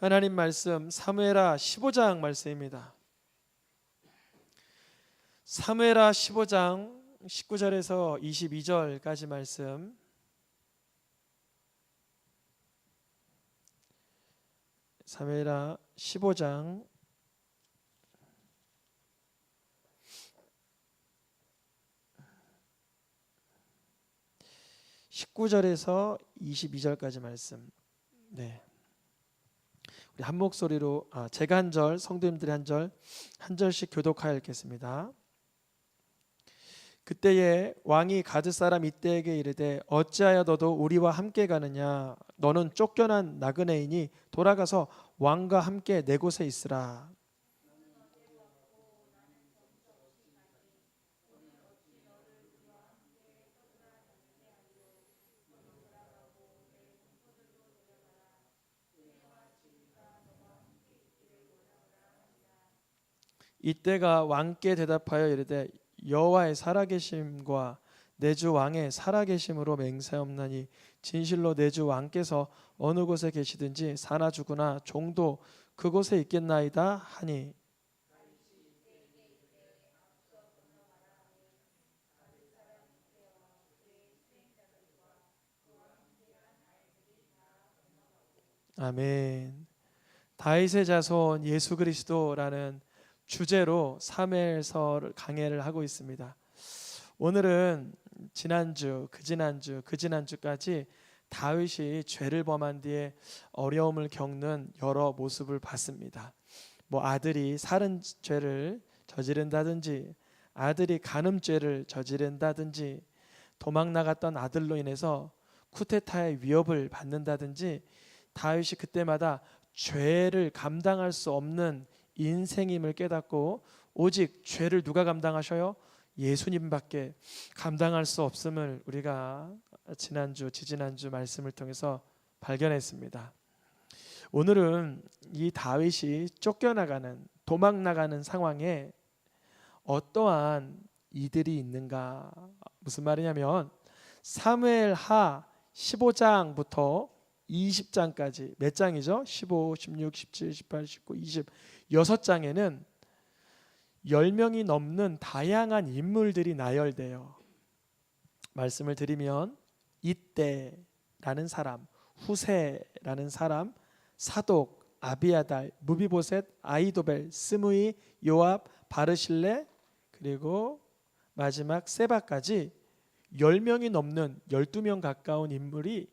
하나님 말씀 사무엘하 15장 말씀입니다. 사무엘하 15장 19절에서 22절까지 말씀. 사무엘하 15장 19절에서 22절까지 말씀. 네. 우리 한 목소리로 제가 한 절, 성도님들이 한 절, 한 절씩 교독하여 읽겠습니다. 그때에 왕이 가드 사람 이때에게 이르되 어찌하여 너도 우리와 함께 가느냐? 너는 쫓겨난 나그네이니 돌아가서 왕과 함께 내 곳에 있으라. 이때가 왕께 대답하여 이르되 여호와의 살아계심과 내 주 왕의 살아계심으로 맹세하옵나니 진실로 내 주 왕께서 어느 곳에 계시든지 사나 죽으나 종도 그곳에 있겠나이다 하니 아멘. 다윗의 자손 예수 그리스도라는 주제로 사무엘서 강해를 하고 있습니다. 오늘은 지난주, 그지난주까지 다윗이 죄를 범한 뒤에 어려움을 겪는 여러 모습을 봤습니다. 아들이 살인 죄를 저지른다든지, 아들이 간음죄를 저지른다든지, 도망 나갔던 아들로 인해서 쿠데타의 위협을 받는다든지, 다윗이 그때마다 죄를 감당할 수 없는 인생임을 깨닫고 오직 죄를 누가 감당하셔요? 예수님밖에 감당할 수 없음을 우리가 지지난주 말씀을 통해서 발견했습니다. 오늘은 이 다윗이 쫓겨나가는, 도망나가는 상황에 어떠한 이들이 있는가? 무슨 말이냐면 사무엘하 15장부터 20장까지 몇 장이죠? 15, 16, 17, 18, 19, 20 6장에는 10명이 넘는 다양한 인물들이 나열돼요. 말씀을 드리면 이때라는 사람, 후세라는 사람, 사독, 아비아달, 무비보셋, 아이도벨, 스므이, 요압, 바르실레, 그리고 마지막 세바까지 10명이 넘는 12명 가까운 인물이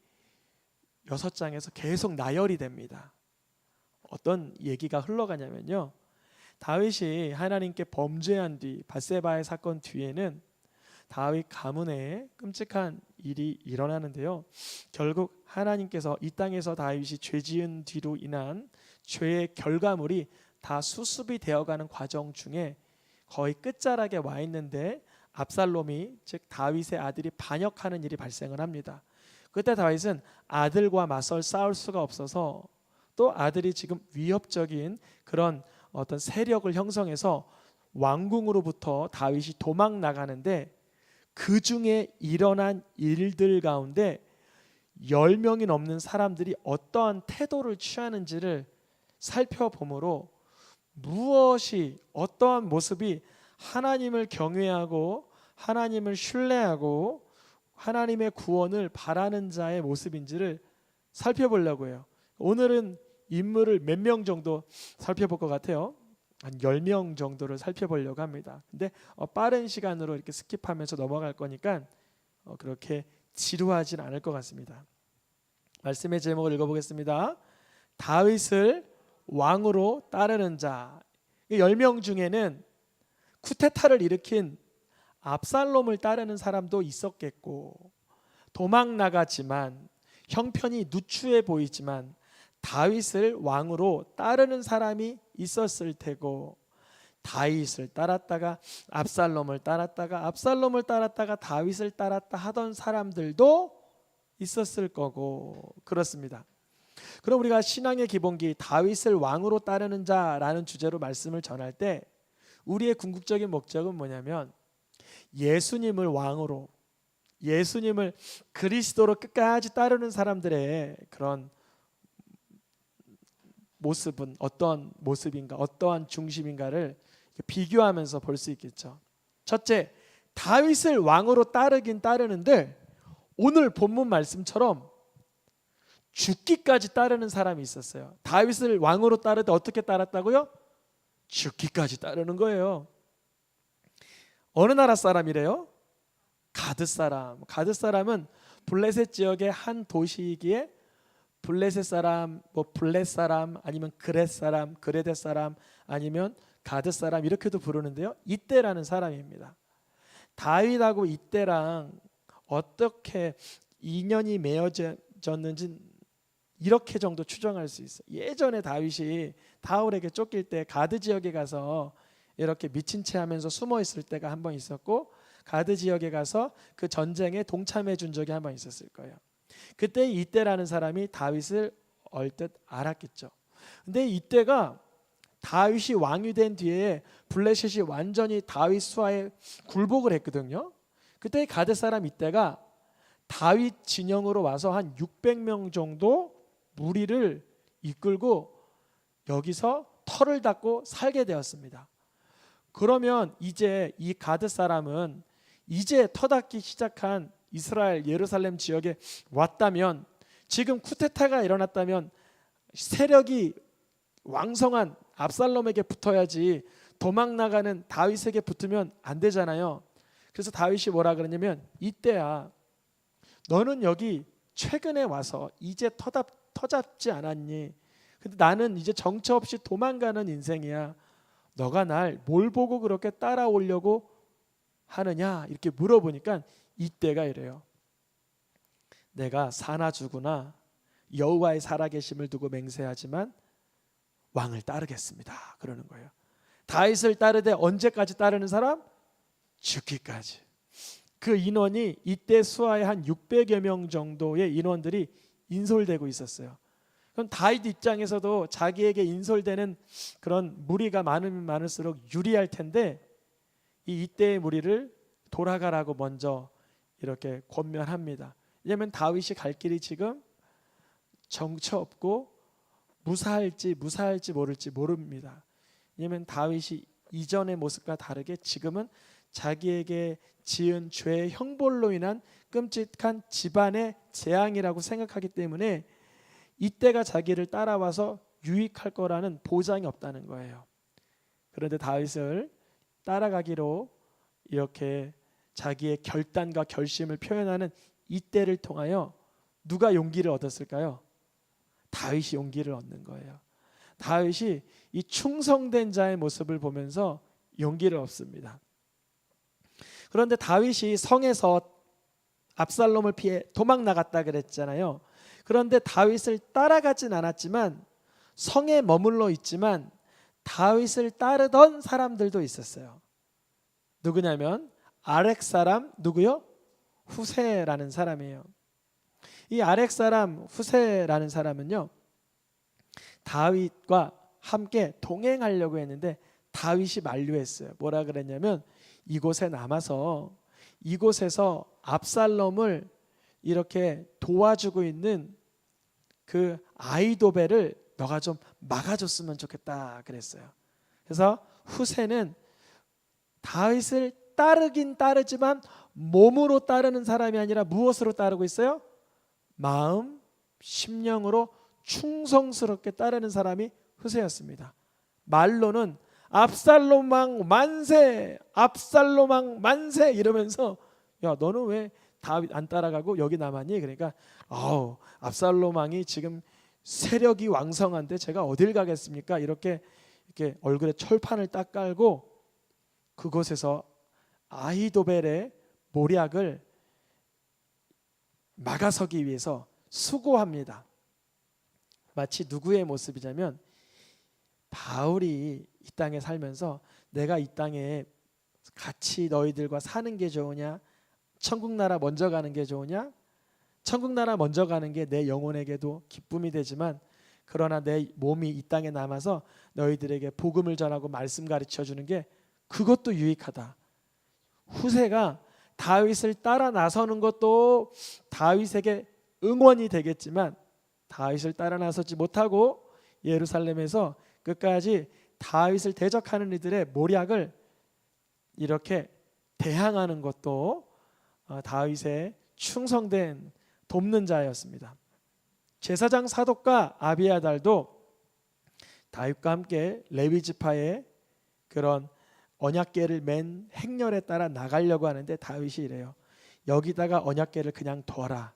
6장에서 계속 나열이 됩니다. 어떤 얘기가 흘러가냐면요, 다윗이 하나님께 범죄한 뒤 밧세바의 사건 뒤에는 다윗 가문에 끔찍한 일이 일어나는데요, 결국 하나님께서 이 땅에서 다윗이 죄 지은 뒤로 인한 죄의 결과물이 다 수습이 되어가는 과정 중에 거의 끝자락에 와 있는데 압살롬이, 즉 다윗의 아들이 반역하는 일이 발생을 합니다. 그때 다윗은 아들과 맞설 싸울 수가 없어서, 또 아들이 지금 위협적인 그런 어떤 세력을 형성해서 왕궁으로부터 다윗이 도망 나가는데, 그 중에 일어난 일들 가운데 10명이 넘는 사람들이 어떠한 태도를 취하는지를 살펴보므로 무엇이, 어떠한 모습이 하나님을 경외하고 하나님을 신뢰하고 하나님의 구원을 바라는 자의 모습인지를 살펴보려고 해요. 오늘은 인물을 몇 명 정도 살펴볼 것 같아요. 한 10명 정도를 살펴보려고 합니다. 근데 빠른 시간으로 이렇게 스킵하면서 넘어갈 거니까 그렇게 지루하진 않을 것 같습니다. 말씀의 제목을 읽어보겠습니다. 다윗을 왕으로 따르는 자. 10명 중에는 쿠데타를 일으킨 압살롬을 따르는 사람도 있었겠고, 도망 나가지만 형편이 누추해 보이지만 다윗을 왕으로 따르는 사람이 있었을 테고, 다윗을 따랐다가 압살롬을 따랐다가 압살롬을 따랐다가 다윗을 따랐다 하던 사람들도 있었을 거고, 그렇습니다. 그럼 우리가 신앙의 기본기 다윗을 왕으로 따르는 자라는 주제로 말씀을 전할 때 우리의 궁극적인 목적은 뭐냐면, 예수님을 왕으로, 예수님을 그리스도로 끝까지 따르는 사람들의 그런 모습은 어떠한 모습인가, 어떠한 중심인가를 비교하면서 볼 수 있겠죠. 첫째, 다윗을 왕으로 따르긴 따르는데 오늘 본문 말씀처럼 죽기까지 따르는 사람이 있었어요. 다윗을 왕으로 따르되 어떻게 따랐다고요? 죽기까지 따르는 거예요. 어느 나라 사람이래요? 가드 사람. 가드 사람은 블레셋 지역의 한 도시이기에 블레셋 사람, 블렛 사람, 아니면 그렛 사람, 그레데 사람, 아니면 가드 사람 이렇게도 부르는데요. 이때라는 사람입니다. 다윗하고 이때랑 어떻게 인연이 맺어졌는지 이렇게 정도 추정할 수 있어요. 예전에 다윗이 다울에게 쫓길 때 가드 지역에 가서 이렇게 미친 채 하면서 숨어 있을 때가 한 번 있었고, 가드 지역에 가서 그 전쟁에 동참해 준 적이 한 번 있었을 거예요. 그때 이때라는 사람이 다윗을 얼뜻 알았겠죠. 근데 이때가 다윗이 왕이 된 뒤에 블레셋이 완전히 다윗 수하에 굴복을 했거든요. 그때 가드 사람 이때가 다윗 진영으로 와서 한 600명 정도 무리를 이끌고 여기서 터를 닦고 살게 되었습니다. 그러면 이제 이 가드 사람은 이제 터닦기 시작한 이스라엘 예루살렘 지역에 왔다면, 지금 쿠데타가 일어났다면 세력이 왕성한 압살롬에게 붙어야지 도망 나가는 다윗에게 붙으면 안 되잖아요. 그래서 다윗이 뭐라 그러냐면, 이때야 너는 여기 최근에 와서 이제 터잡지 않았니? 근데 나는 이제 정처 없이 도망가는 인생이야. 너가 날 뭘 보고 그렇게 따라오려고 하느냐? 이렇게 물어보니까 이때가 이래요. 내가 사나 죽으나 여호와의 살아계심을 두고 맹세하지만 왕을 따르겠습니다. 그러는 거예요. 다윗을 따르되 언제까지 따르는 사람? 죽기까지. 그 인원이 이때 수하의 한 600여 명 정도의 인원들이 인솔되고 있었어요. 그럼 다윗 입장에서도 자기에게 인솔되는 그런 무리가 많으면 많을수록 유리할 텐데, 이때의 무리를 돌아가라고 먼저 이렇게 권면합니다. 왜냐하면 다윗이 갈 길이 지금 정처 없고 무사할지 모를지 모릅니다. 왜냐하면 다윗이 이전의 모습과 다르게 지금은 자기에게 지은 죄의 형벌로 인한 끔찍한 집안의 재앙이라고 생각하기 때문에 이때가 자기를 따라와서 유익할 거라는 보장이 없다는 거예요. 그런데 다윗을 따라가기로 이렇게 자기의 결단과 결심을 표현하는 이때를 통하여 누가 용기를 얻었을까요? 다윗이 용기를 얻는 거예요. 다윗이 이 충성된 자의 모습을 보면서 용기를 얻습니다. 그런데 다윗이 성에서 압살롬을 피해 도망 나갔다 그랬잖아요. 그런데 다윗을 따라가진 않았지만 성에 머물러 있지만 다윗을 따르던 사람들도 있었어요. 누구냐면 아렉 사람 누구요? 후세라는 사람이에요. 이 아렉 사람 후세라는 사람은요, 다윗과 함께 동행하려고 했는데 다윗이 만류했어요. 뭐라 그랬냐면, 이곳에 남아서 이곳에서 압살롬을 이렇게 도와주고 있는 그 아히도벨을 너가 좀 막아줬으면 좋겠다 그랬어요. 그래서 후세는 다윗을 따르긴 따르지만 몸으로 따르는 사람이 아니라 무엇으로 따르고 있어요? 마음, 심령으로 충성스럽게 따르는 사람이 후세였습니다. 말로는 압살롬 왕 만세, 압살롬 왕 만세 이러면서, 야 너는 왜 다윗 안 따라가고 여기 남았니? 그러니까 압살롬 왕이 지금 세력이 왕성한데 제가 어딜 가겠습니까? 이렇게 얼굴에 철판을 딱 깔고 그곳에서 아히도벨의 모략을 막아서기 위해서 수고합니다. 마치 누구의 모습이냐면, 바울이 이 땅에 살면서 내가 이 땅에 같이 너희들과 사는 게 좋으냐, 천국 나라 먼저 가는 게 좋으냐? 천국 나라 먼저 가는 게 내 영혼에게도 기쁨이 되지만, 그러나 내 몸이 이 땅에 남아서 너희들에게 복음을 전하고 말씀 가르쳐 주는 게 그것도 유익하다. 후세가 다윗을 따라 나서는 것도 다윗에게 응원이 되겠지만 다윗을 따라 나서지 못하고 예루살렘에서 끝까지 다윗을 대적하는 이들의 모략을 이렇게 대항하는 것도 다윗의 충성된 돕는 자였습니다. 제사장 사독과 아비아달도 다윗과 함께 레위 지파의 그런 언약궤를 맨 행렬에 따라 나가려고 하는데 다윗이 이래요. 여기다가 언약궤를 그냥 둬라.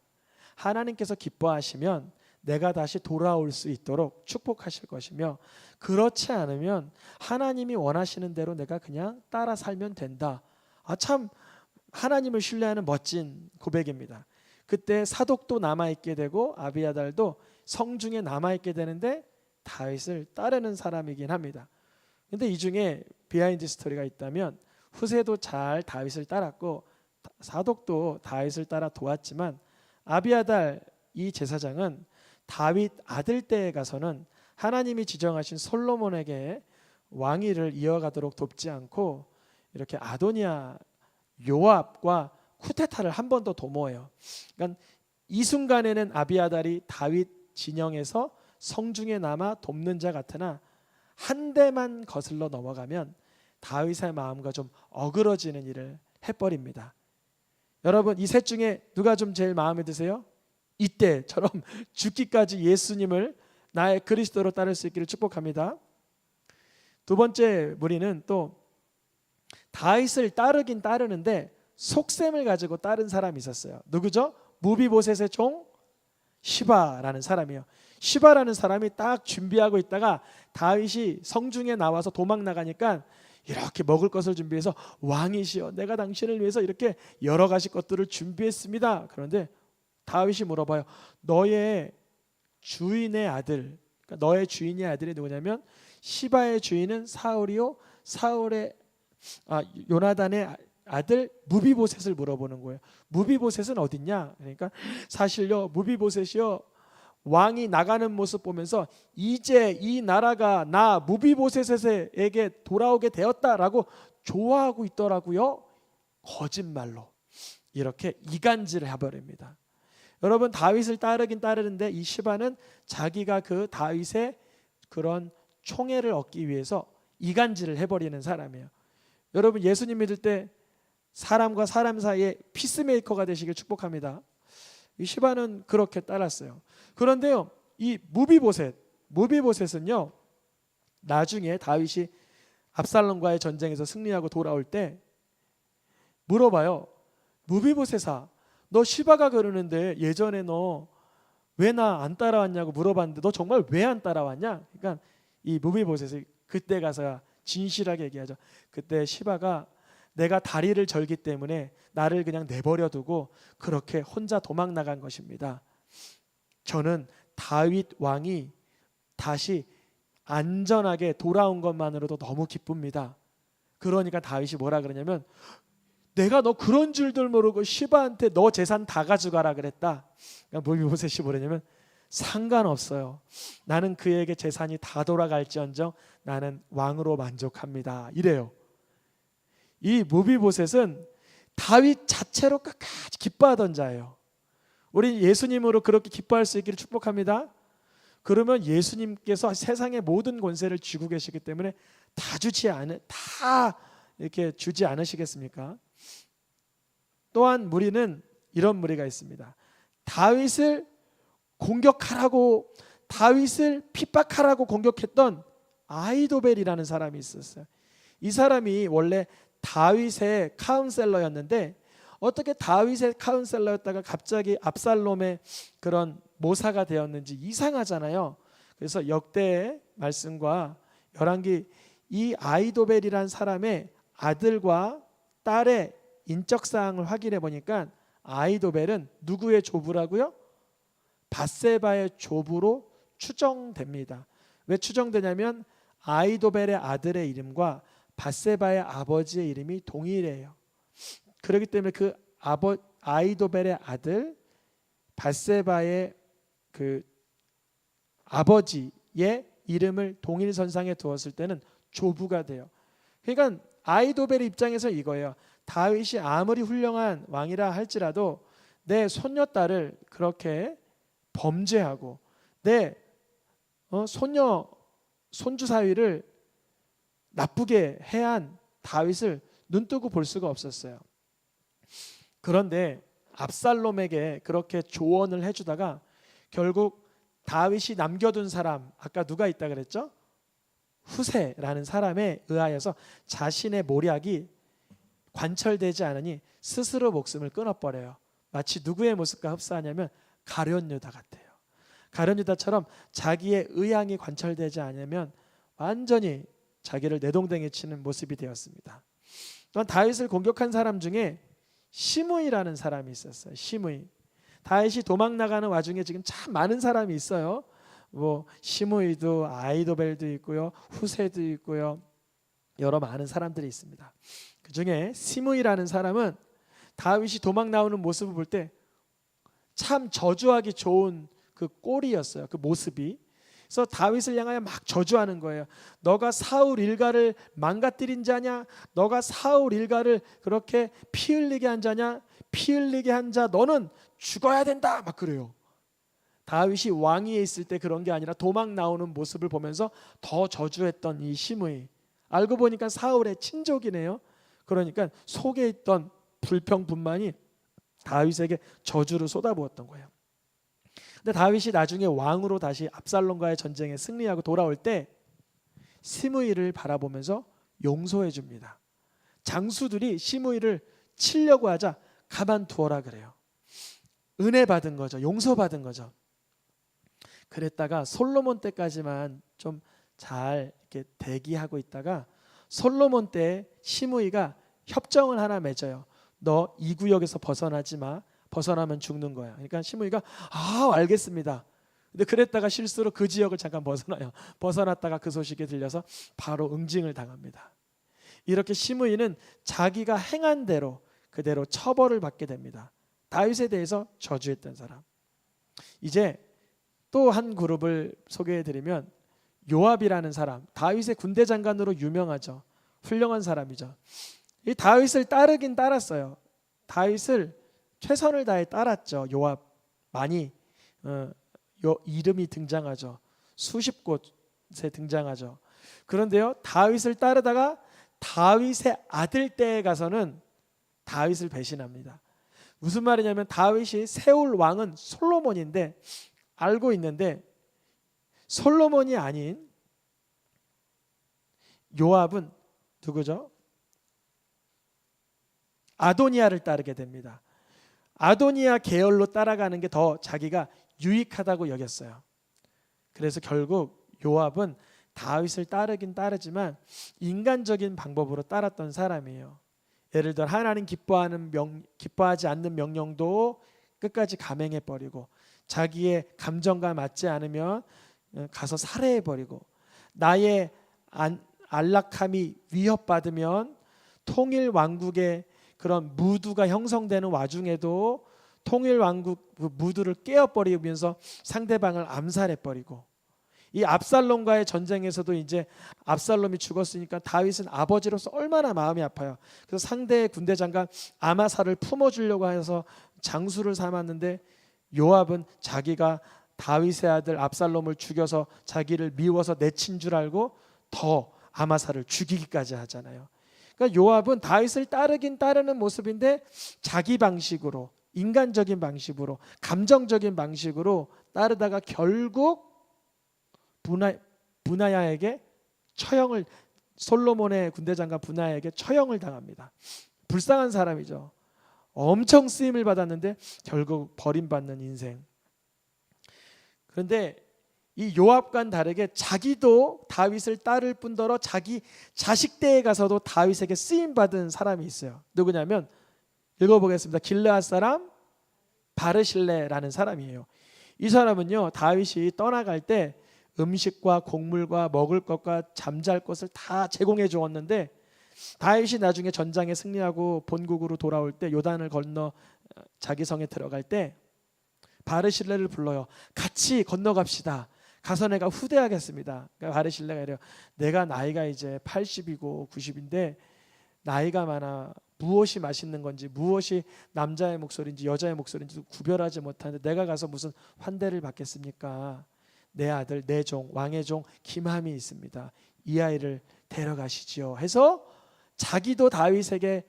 하나님께서 기뻐하시면 내가 다시 돌아올 수 있도록 축복하실 것이며, 그렇지 않으면 하나님이 원하시는 대로 내가 그냥 따라 살면 된다. 참 하나님을 신뢰하는 멋진 고백입니다. 그때 사독도 남아있게 되고 아비아달도 성중에 남아있게 되는데 다윗을 따르는 사람이긴 합니다. 근데 이 중에 비하인드 스토리가 있다면 후세도 잘 다윗을 따랐고 사독도 다윗을 따라 도왔지만 아비아달 이 제사장은 다윗 아들 때에 가서는 하나님이 지정하신 솔로몬에게 왕위를 이어가도록 돕지 않고 이렇게 아도니아 요압과 쿠데타를 한 번 더 도모해요. 그러니까 이 순간에는 아비아달이 다윗 진영에서 성중에 남아 돕는 자 같으나 한 대만 거슬러 넘어가면 다윗의 마음과 좀 어그러지는 일을 해버립니다. 여러분, 이 셋 중에 누가 좀 제일 마음에 드세요? 이때처럼 죽기까지 예수님을 나의 그리스도로 따를 수 있기를 축복합니다. 두 번째 무리는 또 다윗을 따르긴 따르는데 속셈을 가지고 따른 사람이 있었어요. 누구죠? 무비보셋의 종 시바라는 사람이에요. 시바라는 사람이 딱 준비하고 있다가 다윗이 성중에 나와서 도망 나가니까 이렇게 먹을 것을 준비해서 왕이시여 내가 당신을 위해서 이렇게 여러 가지 것들을 준비했습니다. 그런데 다윗이 물어봐요. 너의 주인의 아들, 그러니까 너의 주인의 아들이 누구냐면 시바의 주인은 사울이요 사울의 요나단의 아들 무비보셋을 물어보는 거예요. 무비보셋은 어딨냐? 그러니까 사실요 무비보셋이요 왕이 나가는 모습 보면서 이제 이 나라가 나 무비보셋에게 돌아오게 되었다라고 좋아하고 있더라고요. 거짓말로 이렇게 이간질을 해버립니다. 여러분, 다윗을 따르긴 따르는데 이 시바는 자기가 그 다윗의 그런 총애를 얻기 위해서 이간질을 해버리는 사람이에요. 여러분, 예수님 믿을 때 사람과 사람 사이에 피스메이커가 되시길 축복합니다. 이 시바는 그렇게 따랐어요. 그런데요, 이 무비보셋은요 나중에 다윗이 압살롬과의 전쟁에서 승리하고 돌아올 때 물어봐요. 무비보셋아, 너 시바가 그러는데 예전에 너 왜 나 안 따라왔냐고 물어봤는데 너 정말 왜 안 따라왔냐? 그러니까 이 무비보셋이 그때 가서 진실하게 얘기하죠. 그때 시바가 내가 다리를 절기 때문에 나를 그냥 내버려 두고 그렇게 혼자 도망 나간 것입니다. 저는 다윗 왕이 다시 안전하게 돌아온 것만으로도 너무 기쁩니다. 그러니까 다윗이 뭐라 그러냐면 내가 너 그런 줄들 모르고 시바한테 너 재산 다 가져가라 그랬다. 그러니까 무비보셋이 뭐냐면 상관없어요. 나는 그에게 재산이 다 돌아갈지언정 나는 왕으로 만족합니다. 이래요. 이 무비보셋은 다윗 자체로 끝까지 기뻐하던 자예요. 우리 예수님으로 그렇게 기뻐할 수 있기를 축복합니다. 그러면 예수님께서 세상의 모든 권세를 쥐고 계시기 때문에 다 이렇게 주지 않으시겠습니까? 또한 무리는 이런 무리가 있습니다. 다윗을 공격하라고 다윗을 핍박하라고 공격했던 아히도벨이라는 사람이 있었어요. 이 사람이 원래 다윗의 카운셀러였는데 어떻게 다윗의 카운셀러였다가 갑자기 압살롬의 그런 모사가 되었는지 이상하잖아요. 그래서 역대의 말씀과 열왕기 이 아히도벨이라는 사람의 아들과 딸의 인적 사항을 확인해 보니까 아히도벨은 누구의 조부라고요? 밧세바의 조부로 추정됩니다. 왜 추정되냐면 아히도벨의 아들의 이름과 밧세바의 아버지의 이름이 동일해요. 그렇기 때문에 그 아히도벨의 아들 밧세바의 그 아버지의 이름을 동일선상에 두었을 때는 조부가 돼요. 그러니까 아히도벨의 입장에서 이거예요. 다윗이 아무리 훌륭한 왕이라 할지라도 내 손녀딸을 그렇게 범죄하고 내 손녀 손주 사위를 나쁘게 해한 다윗을 눈뜨고 볼 수가 없었어요. 그런데 압살롬에게 그렇게 조언을 해주다가 결국 다윗이 남겨둔 사람, 아까 누가 있다 그랬죠? 후세라는 사람에 의하여서 자신의 모략이 관철되지 않으니 스스로 목숨을 끊어버려요. 마치 누구의 모습과 흡사하냐면 가룟 유다 같아요. 가룟 유다처럼 자기의 의향이 관철되지 않으면 완전히 자기를 내동댕이 치는 모습이 되었습니다. 또한 다윗을 공격한 사람 중에 시므이라는 사람이 있었어요. 시므이. 다윗이 도망 나가는 와중에 지금 참 많은 사람이 있어요. 뭐 시므이도 아이도벨도 있고요, 후세도 있고요, 여러 많은 사람들이 있습니다. 그 중에 시므이라는 사람은 다윗이 도망 나오는 모습을 볼 때 참 저주하기 좋은 그 꼴이었어요. 그 모습이. 그래서 다윗을 향하여 막 저주하는 거예요. 너가 사울 일가를 망가뜨린 자냐? 너가 사울 일가를 그렇게 피 흘리게 한 자냐? 피 흘리게 한 자 너는 죽어야 된다. 막 그래요. 다윗이 왕위에 있을 때 그런 게 아니라 도망 나오는 모습을 보면서 더 저주했던 이 시므이. 알고 보니까 사울의 친족이네요. 그러니까 속에 있던 불평분만이 다윗에게 저주를 쏟아부었던 거예요. 근데 다윗이 나중에 왕으로 다시 압살롬과의 전쟁에 승리하고 돌아올 때 시므이를 바라보면서 용서해 줍니다. 장수들이 시므이를 치려고 하자 가만두어라 그래요. 은혜 받은 거죠. 용서받은 거죠. 그랬다가 솔로몬 때까지만 좀 잘 이렇게 대기하고 있다가 솔로몬 때 시므이가 협정을 하나 맺어요. 너 이 구역에서 벗어나지 마. 벗어나면 죽는 거야. 그러니까 시므이가 알겠습니다. 근데 그랬다가 실수로 그 지역을 잠깐 벗어나요. 벗어났다가 그 소식이 들려서 바로 응징을 당합니다. 이렇게 시므이는 자기가 행한 대로 그대로 처벌을 받게 됩니다. 다윗에 대해서 저주했던 사람. 이제 또 한 그룹을 소개해드리면 요압이라는 사람, 다윗의 군대 장관으로 유명하죠. 훌륭한 사람이죠. 이 다윗을 따르긴 따랐어요. 다윗을 최선을 다해 따랐죠. 요압 많이 이름이 등장하죠. 수십 곳에 등장하죠. 그런데요, 다윗을 따르다가 다윗의 아들 때에 가서는 다윗을 배신합니다. 무슨 말이냐면 다윗이 세울 왕은 솔로몬인데 알고 있는데 솔로몬이 아닌 요압은 누구죠? 아도니아를 따르게 됩니다. 아도니아 계열로 따라가는 게 더 자기가 유익하다고 여겼어요. 그래서 결국 요압은 다윗을 따르긴 따르지만 인간적인 방법으로 따랐던 사람이에요. 예를 들어 하나님 기뻐하지 않는 명령도 끝까지 감행해버리고 자기의 감정과 맞지 않으면 가서 살해해버리고 나의 안락함이 위협받으면 통일 왕국의 그런 무드가 형성되는 와중에도 통일 왕국 그 무드를 깨어버리면서 상대방을 암살해버리고 이 압살롬과의 전쟁에서도 이제 압살롬이 죽었으니까 다윗은 아버지로서 얼마나 마음이 아파요. 그래서 상대의 군대 장관 아마사를 품어주려고 해서 장수를 삼았는데 요압은 자기가 다윗의 아들 압살롬을 죽여서 자기를 미워서 내친 줄 알고 더 아마사를 죽이기까지 하잖아요. 그러니까 요압은 다윗을 따르긴 따르는 모습인데 자기 방식으로, 인간적인 방식으로, 감정적인 방식으로 따르다가 결국 분하야에게 처형을, 솔로몬의 군대 장관 분하야에게 처형을 당합니다. 불쌍한 사람이죠. 엄청 쓰임을 받았는데 결국 버림받는 인생. 그런데 이 요압과는 다르게 자기도 다윗을 따를 뿐더러 자기 자식 때에 가서도 다윗에게 쓰임받은 사람이 있어요. 누구냐면 읽어보겠습니다. 길르앗 사람 바르실레라는 사람이에요. 이 사람은요, 다윗이 떠나갈 때 음식과 곡물과 먹을 것과 잠잘 곳을 다 제공해 주었는데 다윗이 나중에 전장에 승리하고 본국으로 돌아올 때 요단을 건너 자기 성에 들어갈 때 바르실레를 불러요. 같이 건너갑시다. 가서 내가 후대하겠습니다. 그러니까 바르실레가 이래요. 내가 나이가 이제 80이고 90인데 나이가 많아 무엇이 맛있는 건지 무엇이 남자의 목소리인지 여자의 목소리인지 구별하지 못하는데 내가 가서 무슨 환대를 받겠습니까? 내 아들, 내 종, 왕의 종 김함이 있습니다. 이 아이를 데려가시지요 해서 자기도 다윗에게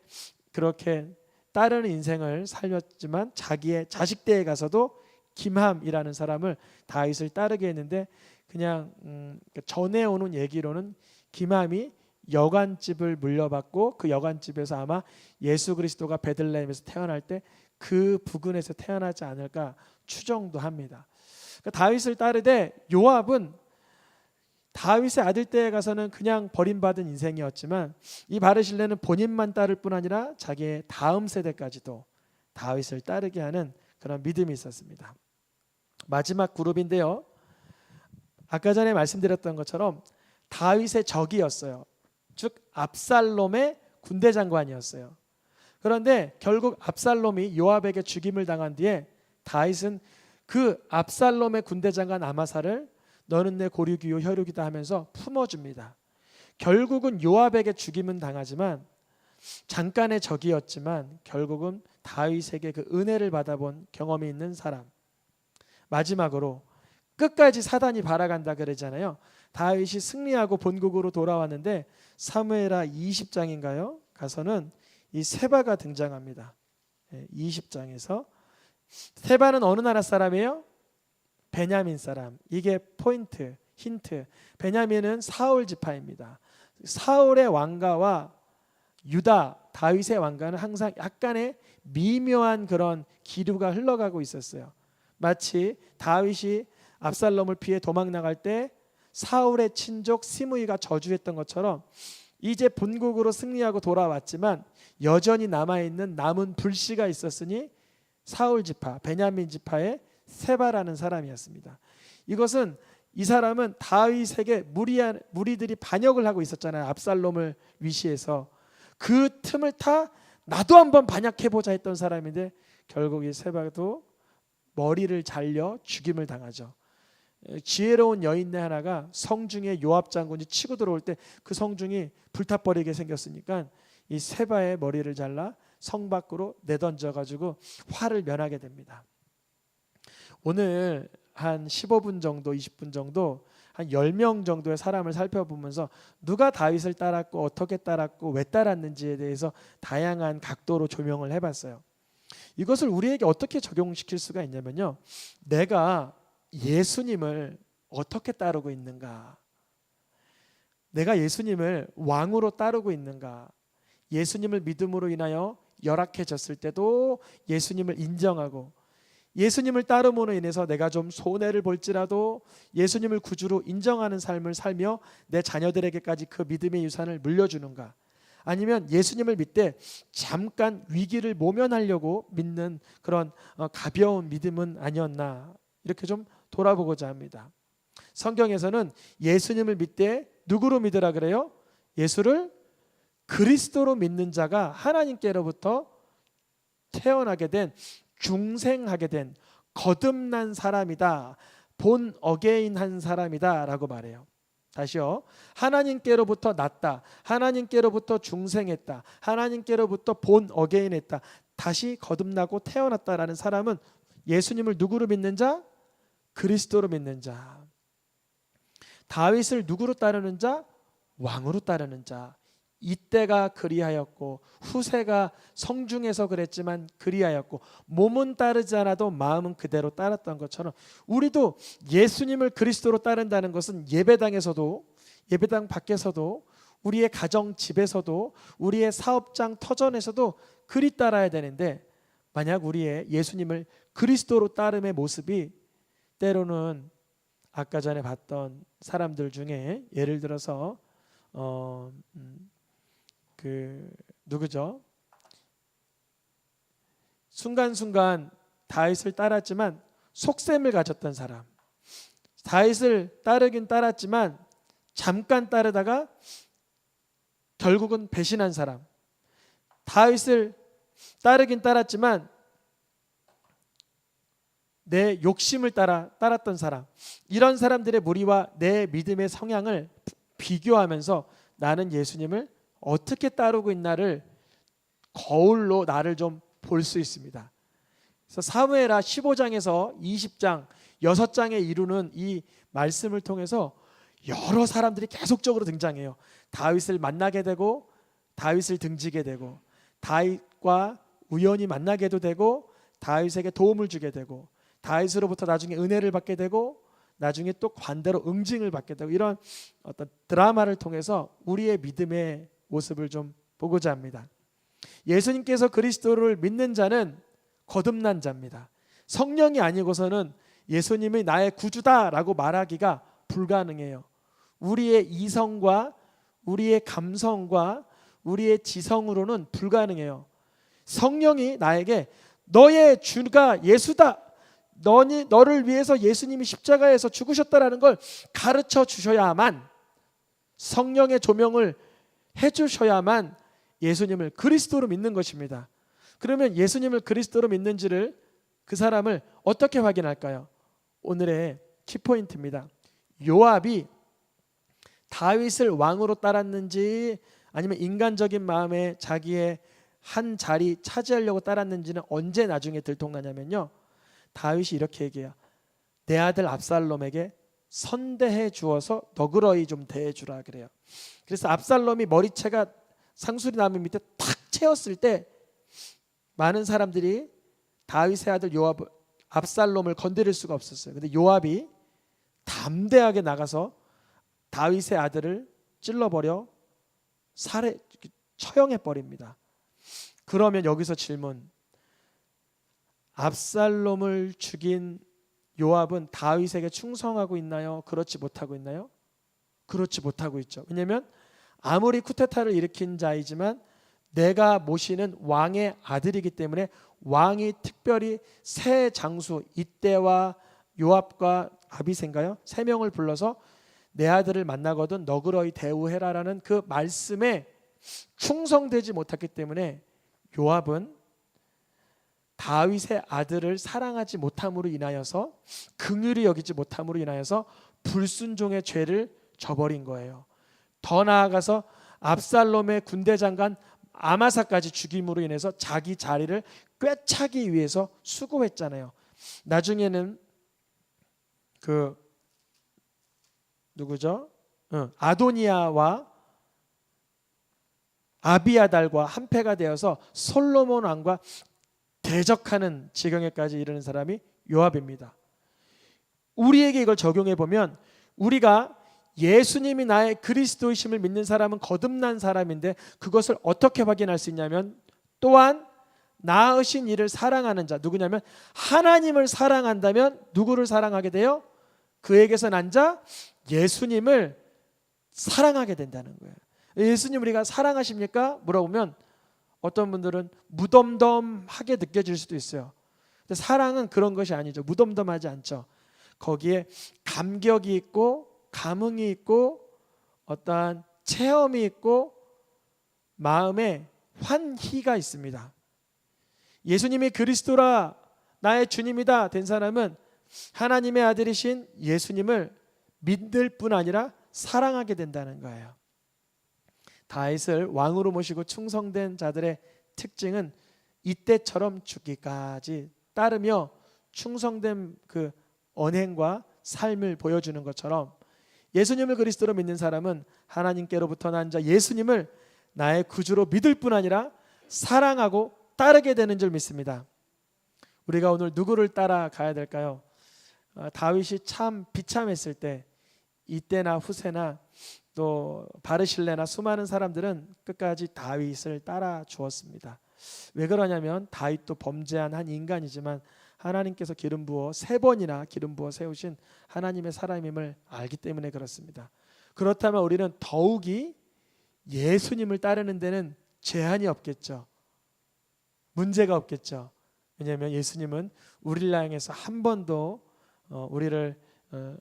그렇게 따르는 인생을 살렸지만 자기의 자식 때에 가서도 김함이라는 사람을 다윗을 따르게 했는데, 그냥 전해오는 얘기로는 김함이 여관집을 물려받고 그 여관집에서 아마 예수 그리스도가 베들레헴에서 태어날 때 그 부근에서 태어나지 않을까 추정도 합니다. 그러니까 다윗을 따르되 요압은 다윗의 아들 때에 가서는 그냥 버림받은 인생이었지만 이 바르실레는 본인만 따를 뿐 아니라 자기의 다음 세대까지도 다윗을 따르게 하는 그런 믿음이 있었습니다. 마지막 그룹인데요, 아까 전에 말씀드렸던 것처럼 다윗의 적이었어요. 즉 압살롬의 군대 장관이었어요. 그런데 결국 압살롬이 요압에게 죽임을 당한 뒤에 다윗은 그 압살롬의 군대 장관 아마사를 너는 내 고륙이요 혈육이다 하면서 품어줍니다. 결국은 요압에게 죽임은 당하지만 잠깐의 적이었지만 결국은 다윗에게 그 은혜를 받아본 경험이 있는 사람. 마지막으로 끝까지 사단이 바라간다 그러잖아요. 다윗이 승리하고 본국으로 돌아왔는데 사무엘하 20장인가요? 가서는 이 세바가 등장합니다. 20장에서 세바는 어느 나라 사람이에요? 베냐민 사람. 이게 포인트, 힌트. 베냐민은 사울 지파입니다. 사울의 왕가와 유다, 다윗의 왕가는 항상 약간의 미묘한 그런 기류가 흘러가고 있었어요. 마치 다윗이 압살롬을 피해 도망 나갈 때 사울의 친족 시므이가 저주했던 것처럼 이제 본국으로 승리하고 돌아왔지만 여전히 남아있는 남은 불씨가 있었으니 사울 지파, 베냐민 지파의 세바라는 사람이었습니다. 이것은 이 사람은 다윗에게 무리들이 반역을 하고 있었잖아요. 압살롬을 위시해서 그 틈을 타 나도 한번 반역해보자 했던 사람인데 결국 이 세바도 머리를 잘려 죽임을 당하죠. 지혜로운 여인네 하나가 성중에 요압 장군이 치고 들어올 때 그 성중이 불타버리게 생겼으니까 이 세바의 머리를 잘라 성 밖으로 내던져 가지고 화를 면하게 됩니다. 오늘 한 15분 정도 20분 정도 한 10명 정도의 사람을 살펴보면서 누가 다윗을 따랐고 어떻게 따랐고 왜 따랐는지에 대해서 다양한 각도로 조명을 해봤어요. 이것을 우리에게 어떻게 적용시킬 수가 있냐면요, 내가 예수님을 어떻게 따르고 있는가, 내가 예수님을 왕으로 따르고 있는가, 예수님을 믿음으로 인하여 열악해졌을 때도 예수님을 인정하고 예수님을 따름으로 인해서 내가 좀 손해를 볼지라도 예수님을 구주로 인정하는 삶을 살며 내 자녀들에게까지 그 믿음의 유산을 물려주는가, 아니면 예수님을 믿되 잠깐 위기를 모면하려고 믿는 그런 가벼운 믿음은 아니었나, 이렇게 좀 돌아보고자 합니다. 성경에서는 예수님을 믿되 누구로 믿으라 그래요? 예수를 그리스도로 믿는 자가 하나님께로부터 태어나게 된, 중생하게 된 거듭난 사람이다, 본 어게인한 사람이다 라고 말해요. 다시요, 하나님께로부터 났다, 하나님께로부터 중생했다, 하나님께로부터 본 어게인했다, 다시 거듭나고 태어났다라는 사람은 예수님을 누구로 믿는 자? 그리스도로 믿는 자. 다윗을 누구로 따르는 자? 왕으로 따르는 자. 이때가 그리하였고 후세가 성중에서 그랬지만 그리하였고 몸은 따르지 않아도 마음은 그대로 따랐던 것처럼 우리도 예수님을 그리스도로 따른다는 것은 예배당에서도, 예배당 밖에서도, 우리의 가정 집에서도, 우리의 사업장 터전에서도 그리 따라야 되는데, 만약 우리의 예수님을 그리스도로 따름의 모습이 때로는 아까 전에 봤던 사람들 중에 예를 들어서 누구죠? 순간순간 다윗을 따랐지만 속셈을 가졌던 사람, 다윗을 따르긴 따랐지만 잠깐 따르다가 결국은 배신한 사람, 다윗을 따르긴 따랐지만 내 욕심을 따랐던 사람, 이런 사람들의 무리와 내 믿음의 성향을 비교하면서 나는 예수님을 어떻게 따르고 있나를 거울로 나를 좀 볼 수 있습니다. 그래서 사무엘하 15장에서 20장 6장에 이루는 이 말씀을 통해서 여러 사람들이 계속적으로 등장해요. 다윗을 만나게 되고 다윗을 등지게 되고 다윗과 우연히 만나게도 되고 다윗에게 도움을 주게 되고 다윗으로부터 나중에 은혜를 받게 되고 나중에 또 반대로 응징을 받게 되고 이런 어떤 드라마를 통해서 우리의 믿음의 모습을 좀 보고자 합니다. 예수님께서 그리스도를 믿는 자는 거듭난 자입니다. 성령이 아니고서는 예수님이 나의 구주다라고 말하기가 불가능해요. 우리의 이성과 우리의 감성과 우리의 지성으로는 불가능해요. 성령이 나에게 너의 주가 예수다, 너를 위해서 예수님이 십자가에서 죽으셨다라는 걸 가르쳐 주셔야만, 성령의 조명을 해주셔야만 예수님을 그리스도로 믿는 것입니다. 그러면 예수님을 그리스도로 믿는지를 그 사람을 어떻게 확인할까요? 오늘의 키포인트입니다. 요압이 다윗을 왕으로 따랐는지 아니면 인간적인 마음에 자기의 한 자리 차지하려고 따랐는지는 언제 나중에 들통나냐면요, 다윗이 이렇게 얘기해요. 내 아들 압살롬에게 선대해 주어서 너그러이 좀 대해 주라 그래요. 그래서 압살롬이 머리채가 상수리 나무 밑에 탁 채웠을 때 많은 사람들이 다윗의 아들 요압 압살롬을 건드릴 수가 없었어요. 근데 요압이 담대하게 나가서 다윗의 아들을 찔러버려 처형해 버립니다. 그러면 여기서 질문, 압살롬을 죽인 요압은 다윗에게 충성하고 있나요? 그렇지 못하고 있나요? 그렇지 못하고 있죠. 왜냐하면 아무리 쿠데타를 일으킨 자이지만 내가 모시는 왕의 아들이기 때문에 왕이 특별히 세 장수 이때와 요압과 아비새인가요? 세 명을 불러서 내 아들을 만나거든 너그러이 대우해라라는 그 말씀에 충성되지 못했기 때문에 요압은 다윗의 아들을 사랑하지 못함으로 인하여서, 긍휼히 여기지 못함으로 인하여서 불순종의 죄를 저버린 거예요. 더 나아가서 압살롬의 군대 장관 아마사까지 죽임으로 인해서 자기 자리를 꿰차기 위해서 수고했잖아요. 나중에는 그 누구죠? 아도니아와 아비아달과 한패가 되어서 솔로몬 왕과 대적하는 지경에까지 이르는 사람이 요압입니다. 우리에게 이걸 적용해 보면 우리가 예수님이 나의 그리스도이심을 믿는 사람은 거듭난 사람인데 그것을 어떻게 확인할 수 있냐면, 또한 낳으신 이를 사랑하는 자, 누구냐면 하나님을 사랑한다면 누구를 사랑하게 돼요? 그에게서 난 자 예수님을 사랑하게 된다는 거예요. 예수님 우리가 사랑하십니까? 물어보면 어떤 분들은 무덤덤하게 느껴질 수도 있어요. 근데 사랑은 그런 것이 아니죠. 무덤덤하지 않죠. 거기에 감격이 있고 감흥이 있고 어떠한 체험이 있고 마음에 환희가 있습니다. 예수님이 그리스도라 나의 주님이다 된 사람은 하나님의 아들이신 예수님을 믿을 뿐 아니라 사랑하게 된다는 거예요. 다윗을 왕으로 모시고 충성된 자들의 특징은 이때처럼 죽기까지 따르며 충성된 그 언행과 삶을 보여주는 것처럼 예수님을 그리스도로 믿는 사람은 하나님께로부터 난 자 예수님을 나의 구주로 믿을 뿐 아니라 사랑하고 따르게 되는 줄 믿습니다. 우리가 오늘 누구를 따라가야 될까요? 다윗이 참 비참했을 때 이때나 후세나 또 바르실레나 수많은 사람들은 끝까지 다윗을 따라 주었습니다. 왜 그러냐면 다윗도 범죄한 한 인간이지만 하나님께서 기름 부어 3번이나 기름 부어 세우신 하나님의 사람임을 알기 때문에 그렇습니다. 그렇다면 우리는 더욱이 예수님을 따르는 데는 제한이 없겠죠. 문제가 없겠죠. 왜냐하면 예수님은 우리를 향해서 한 번도 우리를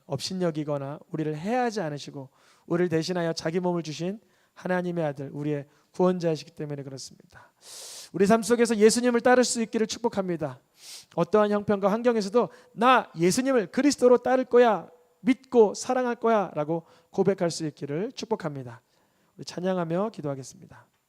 업신여기거나 우리를 해하지 않으시고 우리를 대신하여 자기 몸을 주신 하나님의 아들, 우리의 구원자이시기 때문에 그렇습니다. 우리 삶 속에서 예수님을 따를 수 있기를 축복합니다. 어떠한 형편과 환경에서도 나 예수님을 그리스도로 따를 거야, 믿고 사랑할 거야 라고 고백할 수 있기를 축복합니다. 우리 찬양하며 기도하겠습니다.